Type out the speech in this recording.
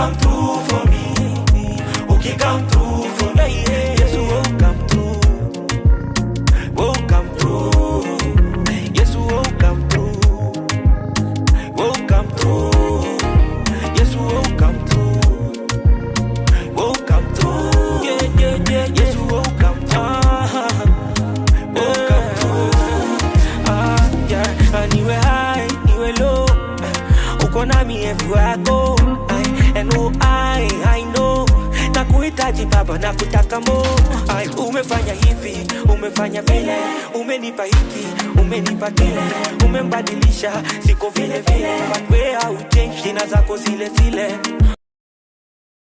come through for me, come through for me. Yes, you will come through, will come through. Yes, you will come through, will come through. Yes, you will come through, will come through. Yeah, yeah, yeah. Yes, you will come through, will come through. Yeah. Anywhere high, anywhere low, uko nami everywhere I go. And oh, I know nakuhitaji baba, nakutaka mo. Umefanya hivi, umefanya vile, umenipa hiki, umenipa kile, umembadilisha siko vile vile, but we how change, jina zako zile zile.